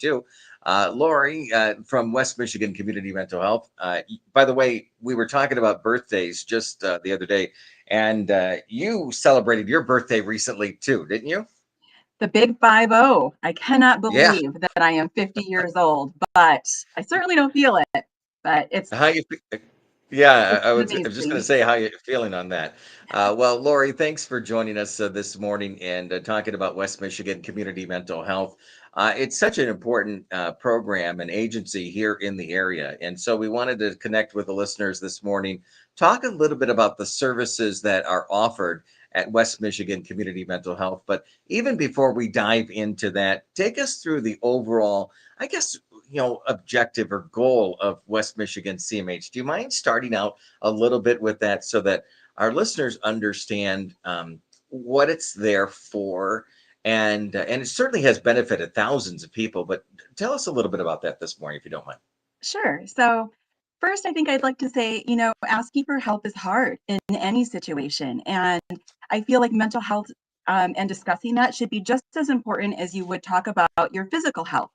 too. Lori from West Michigan Community Mental Health. By the way, we were talking about birthdays just the other day, and you celebrated your birthday recently too, didn't you? The big 50. I cannot Yeah. believe that I am 50 years old, but I certainly don't feel it. But How you? Yeah, it's I'm just going to amazing. say how you feeling on that. Well, Lori, thanks for joining us this morning and talking about West Michigan Community Mental Health. It's such an important program and agency here in the area, and so we wanted to connect with the listeners this morning, talk a little bit about the services that are offered at West Michigan Community Mental Health. But even before we dive into that, take us through the overall, I guess, objective or goal of West Michigan CMH. Do you mind starting out a little bit with that so that our listeners understand what it's there for? And it certainly has benefited thousands of people. But tell us a little bit about that this morning, if you don't mind. Sure. So, first, I think I'd like to say, asking for help is hard in any situation. And I feel like mental health and discussing that should be just as important as you would talk about your physical health.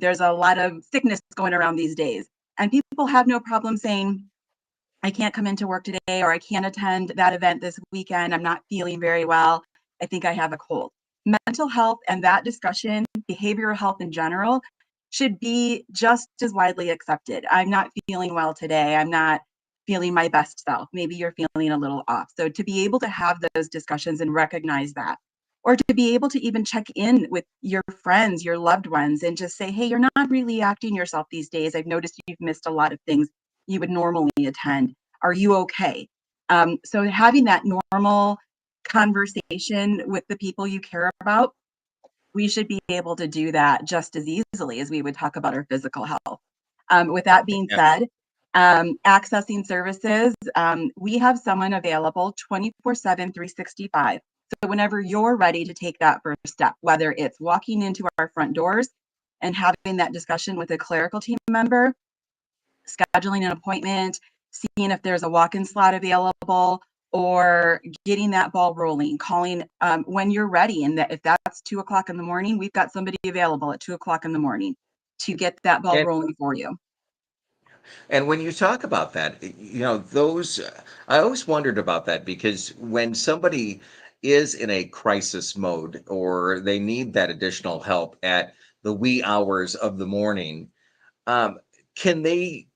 There's a lot of sickness going around these days, and people have no problem saying, I can't come into work today, or I can't attend that event this weekend. I'm not feeling very well. I think I have a cold. Mental health and that discussion, behavioral health in general, should be just as widely accepted. I'm not feeling well today. I'm not feeling my best self. Maybe you're feeling a little off. So to be able to have those discussions and recognize that, or to be able to even check in with your friends, your loved ones, and just say, hey, you're not really acting yourself these days. I've noticed you've missed a lot of things you would normally attend. Are you okay? So having that normal conversation with the people you care about, we should be able to do that just as easily as we would talk about our physical health. With that being Yeah. said, accessing services, we have someone available 24/7, 365. So whenever you're ready to take that first step, whether it's walking into our front doors and having that discussion with a clerical team member, scheduling an appointment, seeing if there's a walk-in slot available, or getting that ball rolling, calling when you're ready. And that if that's 2 o'clock in the morning, we've got somebody available at 2 o'clock in the morning to get that ball And rolling for you. and when you talk about that, those I always wondered about that because when somebody is in a crisis mode or they need that additional help at the wee hours of the morning, um, can they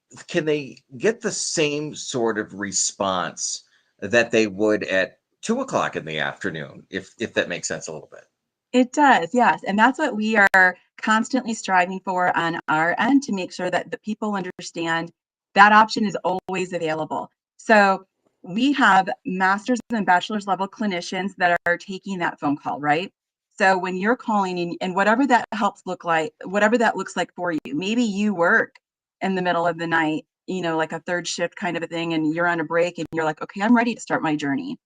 get the same sort of response that they would at 2 o'clock in the afternoon, if that makes sense a little bit? It does, yes. And that's what we are constantly striving for on our end, to make sure that the people understand that option is always available. So we have master's and bachelor's level clinicians that are taking that phone call, right? So when you're calling and whatever that helps look like, whatever that looks like for you, maybe you work in the middle of the night, like a third shift kind of a thing, and you're on a break and you're like, okay, I'm ready to start my journey.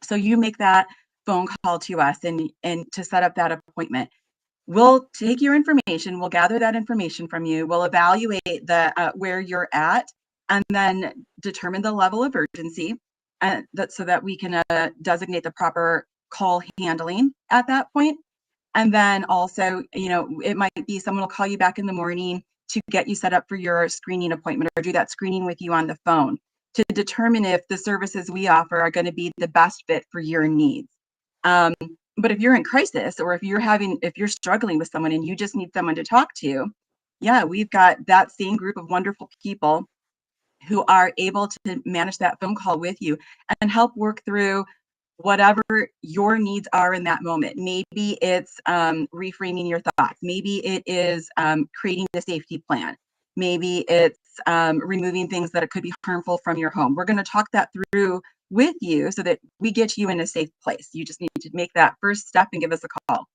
So you make that phone call to us and to set up that appointment. We'll take your information, we'll gather that information from you, we'll evaluate the where you're at, and then determine the level of urgency, so that we can designate the proper call handling at that point. And then also, it might be someone will call you back in the morning to get you set up for your screening appointment, or do that screening with you on the phone to determine if the services we offer are going to be the best fit for your needs. Um, but if you're in crisis, or if you're struggling with someone and you just need someone to talk to, yeah, we've got that same group of wonderful people who are able to manage that phone call with you and help work through whatever your needs are in that moment. Maybe it's reframing your thoughts. Maybe it is creating a safety plan. Maybe it's removing things that could be harmful from your home. We're going to talk that through with you so that we get you in a safe place. You just need to make that first step and give us a call.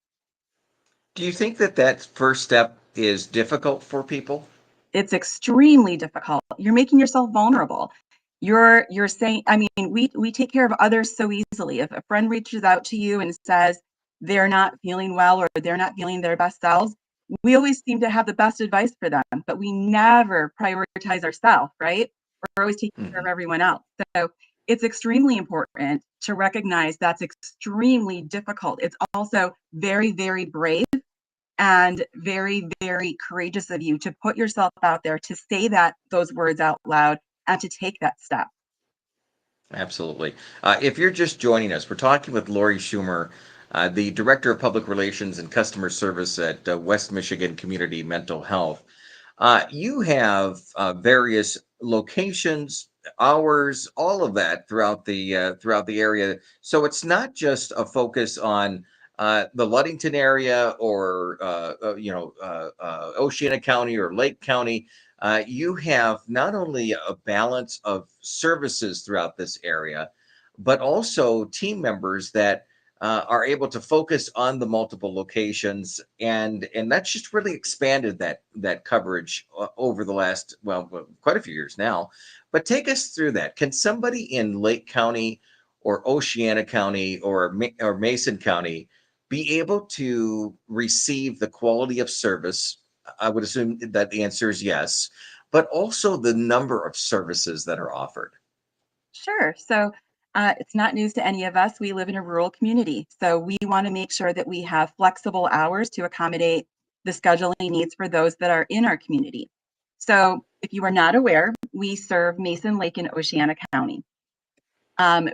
Do you think that that first step is difficult for people? It's extremely difficult. You're making yourself vulnerable. You're saying, I mean, we take care of others so easily. If a friend reaches out to you and says they're not feeling well or they're not feeling their best selves, we always seem to have the best advice for them, but we never prioritize ourselves, right? We're always taking care of Mhm. everyone else. So it's extremely important to recognize that's extremely difficult. It's also very, very brave and very, very courageous of you to put yourself out there, to say those words out loud, and to take that step. Absolutely. If you're just joining us, we're talking with Lori Schummer, the Director of Public Relations and Customer Service at West Michigan Community Mental Health. You have various locations, hours, all of that throughout the area. So it's not just a focus on the Ludington area or Oceana County or Lake County. You have not only a balance of services throughout this area, but also team members that are able to focus on the multiple locations, and that's just really expanded that coverage over the last quite a few years now. But take us through that. Can somebody in Lake County or Oceana County or Mason County be able to receive the quality of service? I would assume that the answer is yes, but also the number of services that are offered. Sure. So it's not news to any of us. We live in a rural community. So we want to make sure that we have flexible hours to accommodate the scheduling needs for those that are in our community. So if you are not aware, we serve Mason Lake and Oceana County.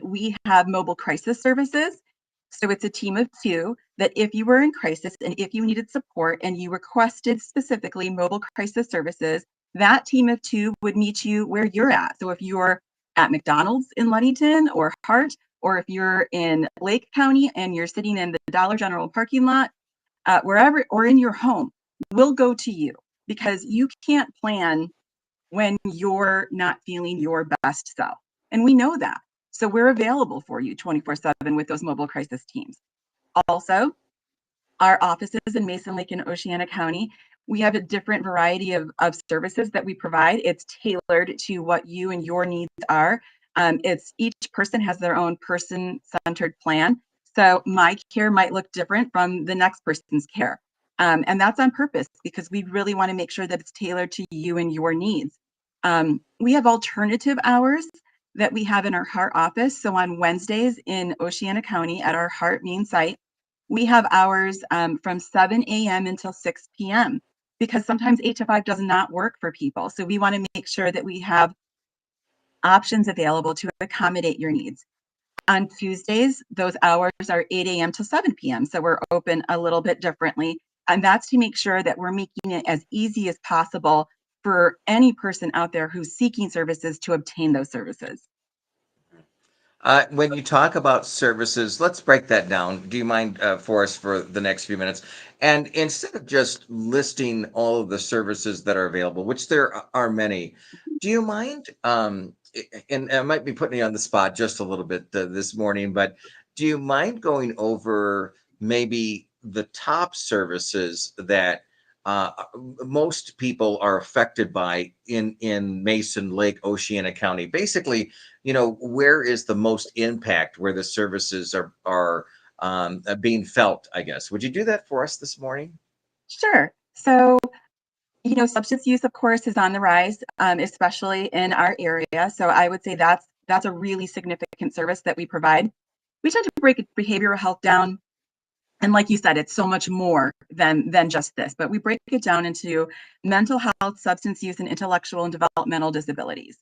We have mobile crisis services. So it's a team of two that if you were in crisis and if you needed support and you requested specifically mobile crisis services, that team of two would meet you where you're at. So if you're at McDonald's in Ludington or Hart, or if you're in Lake County and you're sitting in the Dollar General parking lot, wherever, or in your home, we'll go to you, because you can't plan when you're not feeling your best self. And we know that. So we're available for you 24/7 with those mobile crisis teams. Also, our offices in Mason Lake and Oceana County, we have a different variety of services that we provide. It's tailored to what you and your needs are. It's each person has their own person-centered plan. So my care might look different from the next person's care. And that's on purpose, because we really want to make sure that it's tailored to you and your needs. We have alternative hours that we have in our Hart office. So on Wednesdays in Oceana County at our Hart main site, we have hours from 7 a.m. until 6 p.m. because sometimes 8 to 5 does not work for people. So we want to make sure that we have options available to accommodate your needs. On Tuesdays, those hours are 8 a.m. to 7 p.m. So we're open a little bit differently. And that's to make sure that we're making it as easy as possible for any person out there who's seeking services to obtain those services. When you talk about services, let's break that down. Do you mind for us for the next few minutes? And instead of just listing all of the services that are available, which there are many, do you mind? And I might be putting you on the spot just a little bit this morning, but do you mind going over maybe the top services that most people are affected by in Mason Lake, Oceana County? Basically, where is the most impact, where the services are being felt, I guess. Would you do that for us this morning? Sure. So, substance use, of course, is on the rise, especially in our area. So I would say that's a really significant service that we provide. We tend to break behavioral health down, and like you said, it's so much more than just this. But we break it down into mental health, substance use, and intellectual and developmental disabilities.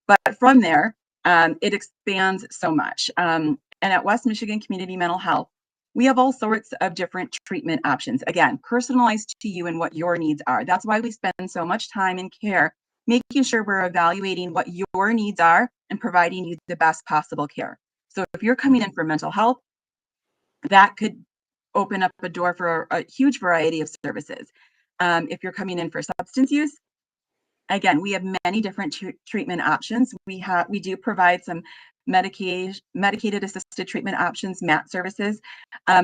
But from there, it expands so much. And at West Michigan Community Mental Health, we have all sorts of different treatment options. Again, personalized to you and what your needs are. That's why we spend so much time and care making sure we're evaluating what your needs are and providing you the best possible care. So if you're coming in for mental health, that could open up a door for a huge variety of services. If you're coming in for substance use, again, we have many different treatment options. We do provide some medicated assisted treatment options, MAT services.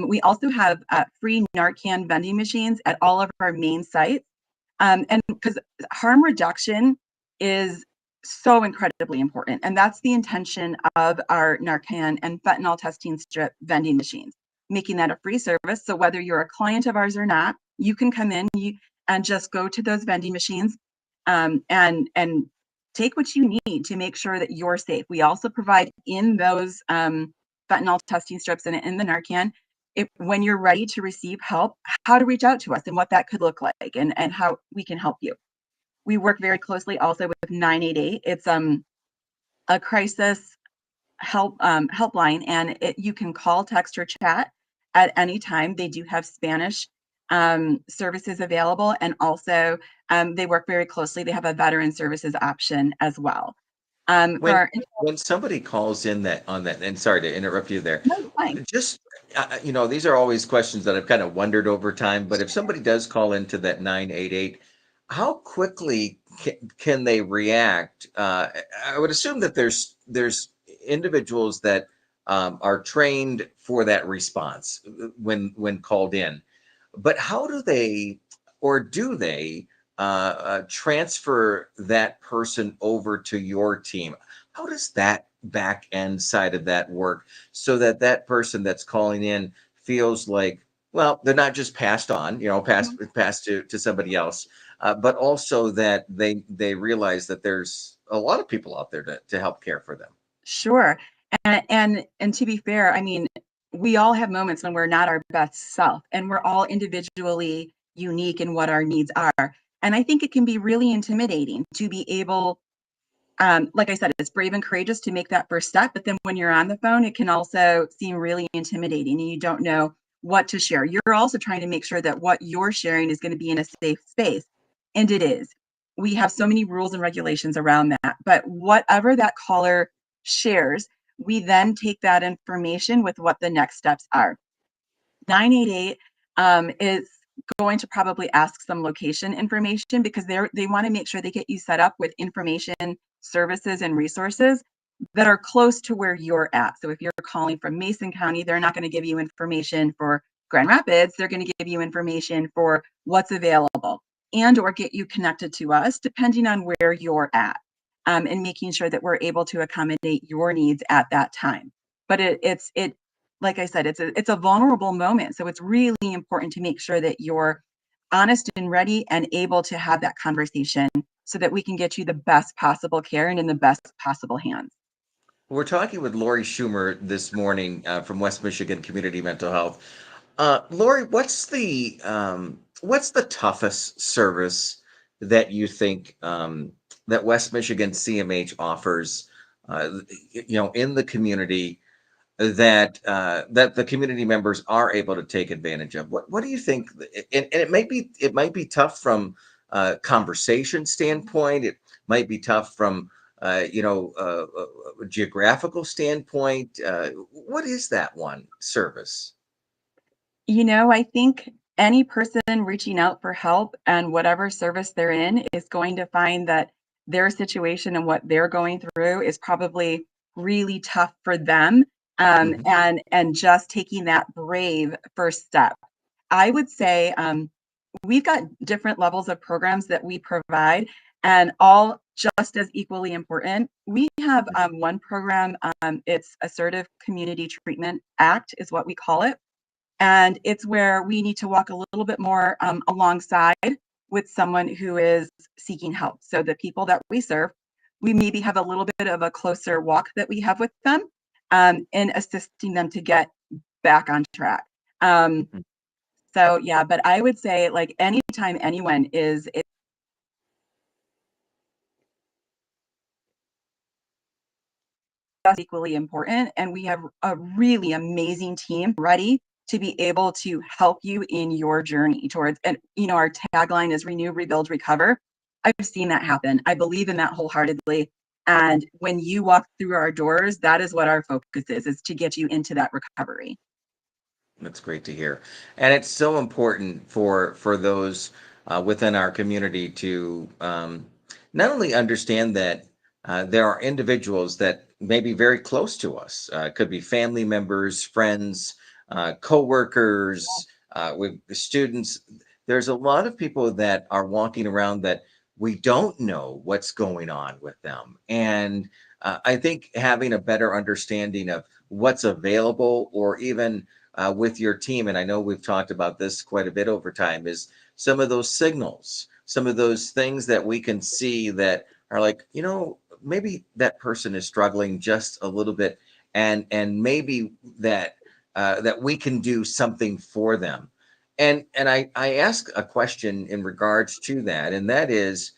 We also have free Narcan vending machines at all of our main sites. And because harm reduction is so incredibly important, and that's the intention of our Narcan and fentanyl testing strip vending machines, making that a free service. So whether you're a client of ours or not, you can come in and just go to those vending machines, and take what you need to make sure that you're safe. We also provide in those fentanyl testing strips and in the Narcan when you're ready to receive help, how to reach out to us and what that could look like, and how we can help you. We work very closely also with 988. It's a crisis helpline, and you can call, text, or chat at any time. They do have Spanish services available, and also they work very closely. They have a veteran services option as well. For When our when somebody calls in that on that, and sorry to interrupt you there, no, fine. just these are always questions that I've kind of wondered over time. But if somebody does call into that 988, how quickly can they react? I would assume that there's individuals that are trained for that response when called in. But how do they, or do they, transfer that person over to your team? How does that back end side of that work so that that person that's calling in feels like, well, they're not just passed on, passed to somebody else, but also that they realize that there's a lot of people out there to help care for them. Sure. And to be fair, I mean, we all have moments when we're not our best self, and we're all individually unique in what our needs are. And I think it can be really intimidating to be able, like I said, it's brave and courageous to make that first step. But then when you're on the phone, it can also seem really intimidating and you don't know what to share. You're also trying to make sure that what you're sharing is going to be in a safe space. And it is. We have so many rules and regulations around that. But whatever that caller shares, we then take that information with what the next steps are. 988 is going to probably ask some location information because they want to make sure they get you set up with information, services, and resources that are close to where you're at. So if you're calling from Mason County, they're not going to give you information for Grand Rapids. They're going to give you information for what's available and or get you connected to us depending on where you're at, and making sure that we're able to accommodate your needs at that time. But it's like I said, it's a vulnerable moment. So it's really important to make sure that you're honest and ready and able to have that conversation so that we can get you the best possible care and in the best possible hands. We're talking with Lori Schummer this morning from West Michigan Community Mental Health. Lori, what's the toughest service that you think that West Michigan CMH offers, in the community that the community members are able to take advantage of? What do you think? And it might be tough from a conversation standpoint. It might be tough from a geographical standpoint. What is that one service? I think any person reaching out for help and whatever service they're in is going to find that their situation and what they're going through is probably really tough for them. Mhm. And just taking that brave first step. I would say we've got different levels of programs that we provide, and all just as equally important. We have one program, it's Assertive Community Treatment Act, is what we call it. And it's where we need to walk a little bit more alongside with someone who is seeking help. So the people that we serve, we maybe have a little bit of a closer walk that we have with them, in assisting them to get back on track. Um, so yeah, but I would say like anytime anyone is it's just equally important, and we have a really amazing team ready to be able to help you in your journey towards, and our tagline is renew, rebuild, recover. I've seen that happen. I believe in that wholeheartedly. And when you walk through our doors, that is what our focus is to get you into that recovery. That's great to hear, and it's so important for those within our community to not only understand that there are individuals that may be very close to us. It could be family members, friends, co-workers, with the students. There's a lot of people that are walking around that we don't know what's going on with them, and I think having a better understanding of what's available, or even with your team, and I know we've talked about this quite a bit over time, is some of those signals, some of those things that we can see that are like, maybe that person is struggling just a little bit, and maybe that that we can do something for them. And I ask a question in regards to that, and that is,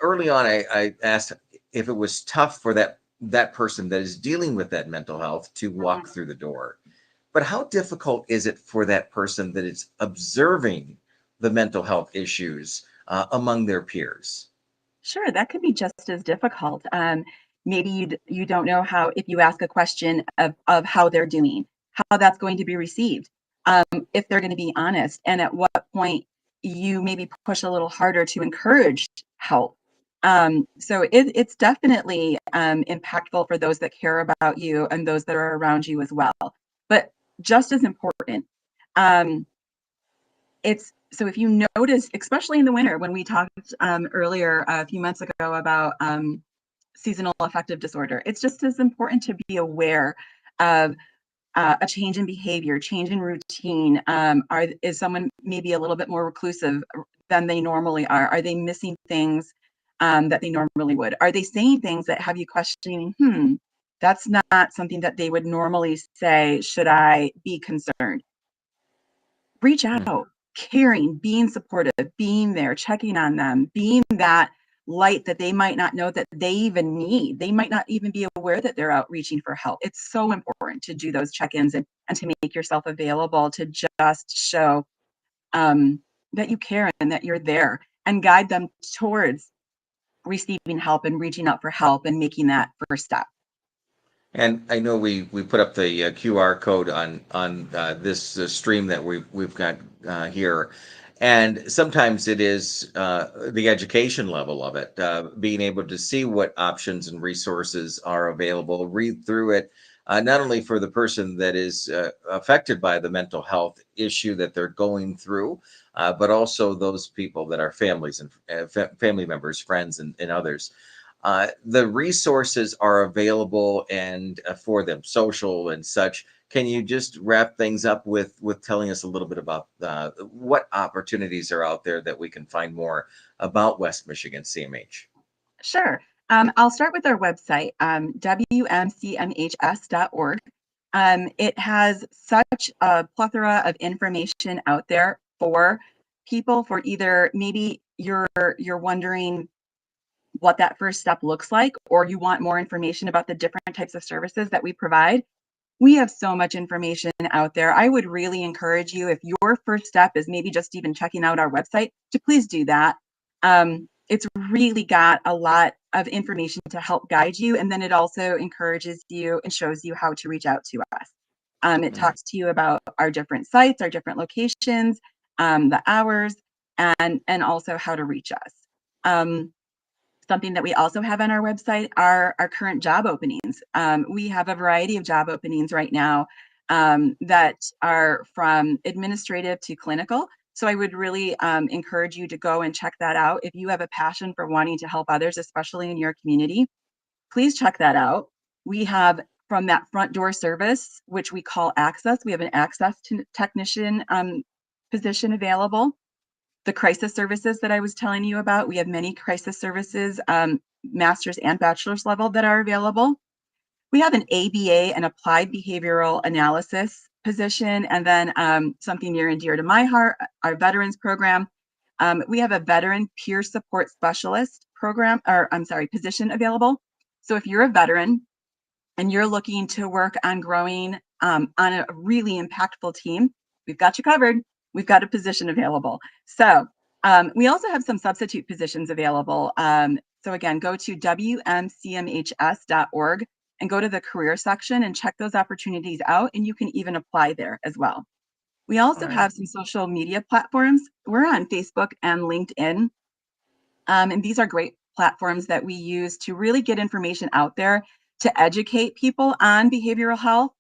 early on, I asked if it was tough for that person that is dealing with that mental health to walk through the door. But how difficult is it for that person that is observing the mental health issues among their peers? Sure, that could be just as difficult. Maybe you don't know how, if you ask a question of how they're doing, how that's going to be received, if they're going to be honest, and at what point you maybe push a little harder to encourage help. So it's definitely impactful for those that care about you and those that are around you as well. But just as important, um, it's so if you notice, especially in the winter, when we talked earlier a few months ago about seasonal affective disorder, it's just as important to be aware of a change in behavior, change in routine. Is someone maybe a little bit more reclusive than they normally are? Are they missing things that they normally would? Are they saying things that have you questioning, that's not something that they would normally say, should I be concerned? Reach out, caring, being supportive, being there, checking on them, being that light that they might not know that they even need. They might not even be aware that they're out reaching for help. It's so important to do those check-ins and to make yourself available to just show that you care and that you're there and guide them towards receiving help and reaching out for help and making that first step. And I know we put up the QR code on this stream that we've got here, and sometimes it is the education level of it, being able to see what options and resources are available, read through it, not only for the person that is affected by the mental health issue that they're going through, but also those people that are families and family members, friends, and others. The resources are available and for them, social and such. Can you just wrap things up with telling us a little bit about what opportunities are out there that we can find more about West Michigan CMH? Sure. I'll start with our website, WMCMHS.org. It has such a plethora of information out there for people, for either maybe you're wondering what that first step looks like, or you want more information about the different types of services that we provide. We have so much information out there. I would really encourage you, if your first step is maybe just even checking out our website, to please do that. It's really got a lot of information to help guide you. And then it also encourages you and shows you how to reach out to us. It Mhm. talks to you about our different sites, our different locations, the hours, and also how to reach us. Um, Something that we also have on our website are our current job openings. We have a variety of job openings right now that are from administrative to clinical. So I would really encourage you to go and check that out. If you have a passion for wanting to help others, especially in your community, please check that out. We have from that front door service, which we call access, we have an access technician position available. The crisis services that I was telling you about, we have many crisis services, master's and bachelor's level, that are available. We have an ABA, an applied behavioral analysis position, and then something near and dear to my heart, our veterans program. We have a veteran peer support specialist program, or I'm sorry, position available. So if you're a veteran and you're looking to work on growing on a really impactful team, we've got you covered. We've got a position available. So we also have some substitute positions available. So again, go to WMCMHS.org and go to the career section and check those opportunities out. And you can even apply there as well. We All also right. have some social media platforms. We're on Facebook and LinkedIn. And these are great platforms that we use to really get information out there to educate people on behavioral health.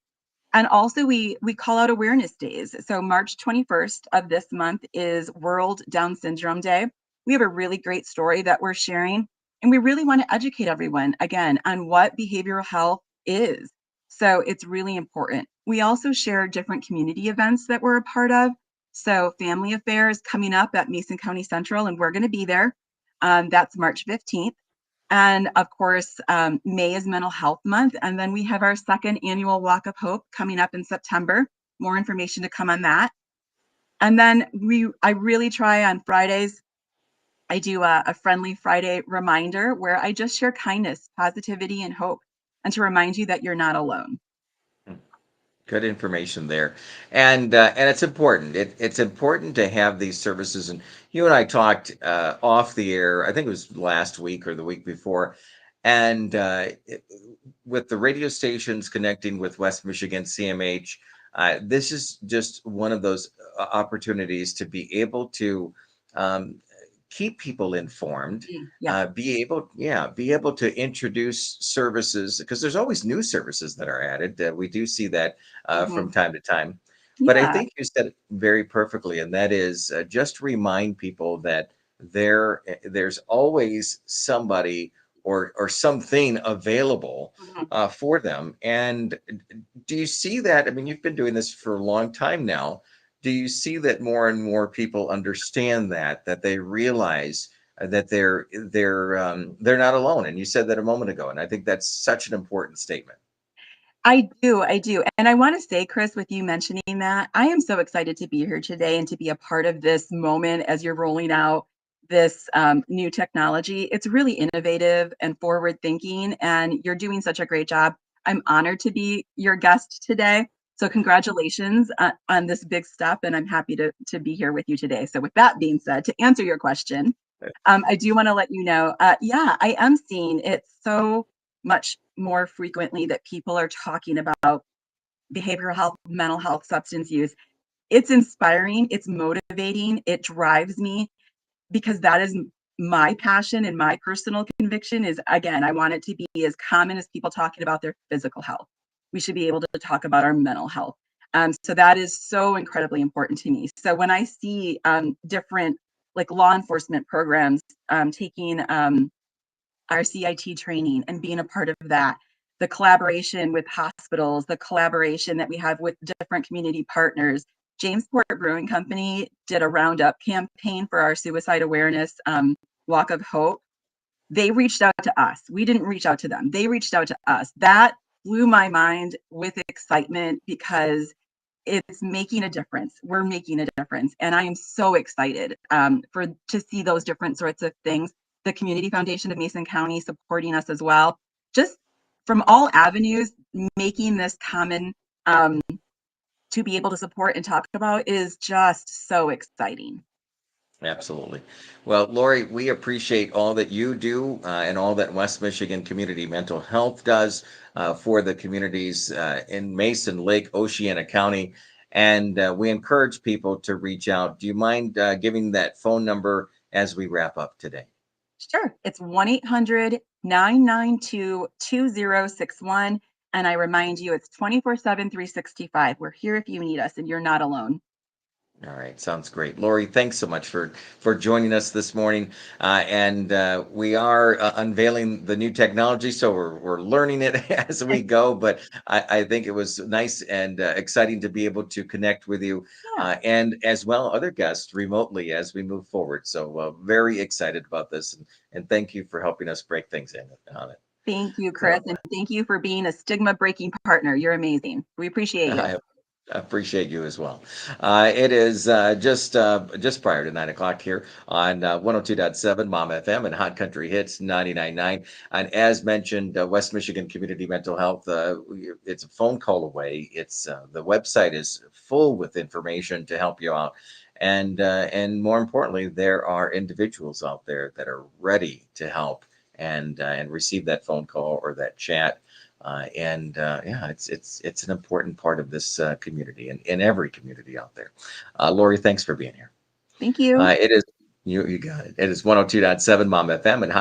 And also we call out awareness days. So March 21st of this month is World Down Syndrome Day. We have a really great story that we're sharing, and we really want to educate everyone again on what behavioral health is. So it's really important. We also share different community events that we're a part of. So Family Affairs coming up at Mason County Central, and we're going to be there. That's March 15th. And of course, May is Mental Health Month. And then we have our second annual Walk of Hope coming up in September. More information to come on that. And then I really try on Fridays. I do a friendly Friday reminder where I just share kindness, positivity, and hope, and to remind you that you're not alone. Good information there, and it's important. It's important to have these services. And you and I talked off the air. I think it was last week or the week before, and with the radio stations connecting with West Michigan CMH, this is just one of those opportunities to be able to um, keep people informed, Yeah. be able to introduce services because there's always new services that are added. We do see that Mhm. from time to time. But I Yeah. think you said it very perfectly, and that is just remind people that there's always somebody or something available Mhm. for them. And do you see that? I mean, you've been doing this for a long time now. Do you see that more and more people understand that they realize that they're not alone? And you said that a moment ago, and I think that's such an important statement. I do. And I want to say, Chris, with you mentioning that, I am so excited to be here today and to be a part of this moment as you're rolling out this new technology. It's really innovative and forward thinking, and you're doing such a great job. I'm honored to be your guest today. So, congratulations on this big step, and I'm happy to be here with you today. So, with that being said, to answer your question, I do want to let you know, yeah, I am seeing it so much more frequently that people are talking about behavioral health, mental health, substance use. It's inspiring, it's motivating, it drives me because that is my passion and my personal conviction is again, I want it to be as common as people talking about their physical health. We should be able to talk about our mental health. So that is so incredibly important to me. So when I see different like law enforcement programs taking our CIT training and being a part of that, the collaboration with hospitals, the collaboration that we have with different community partners. Jamesport Brewing Company did a roundup campaign for our suicide awareness walk of hope. They reached out to us. We didn't reach out to them. They reached out to us. That blew my mind with excitement because it's making a difference. We're making a difference, and I am so excited for to see those different sorts of things. The Community Foundation of Mason County supporting us as well, just from all avenues, making this common to be able to support and talk about is just so exciting. Absolutely. Well, Lori, we appreciate all that you do and all that West Michigan Community Mental Health does for the communities in Mason, Lake, Oceana County. And we encourage people to reach out. Do you mind giving that phone number as we wrap up today? Sure, it's 1-800-992-2061. And I remind you, it's 24/7, 365. We're here if you need us, and you're not alone. All right, sounds great. Lori, thanks so much for joining us this morning. And we are unveiling the new technology, so we're learning it as we go. But I think it was nice and exciting to be able to connect with you, Yeah. and as well other guests remotely as we move forward. So very excited about this, and thank you for helping us break things in on it. Thank you, Chris, So and thank you for being a stigma breaking partner. You're amazing. We appreciate you. I appreciate you as well. It is just prior to 9 o'clock here on 102.7 Mom FM and Hot Country Hits 99.9. And as mentioned, West Michigan Community Mental Health, it's a phone call away. It's the website is full with information to help you out. And more importantly, there are individuals out there that are ready to help and receive that phone call or that chat and yeah, it's an important part of this community and in every community out there. Lori, thanks for being here. Thank you. It is you got it. It is 102.7 Mom FM and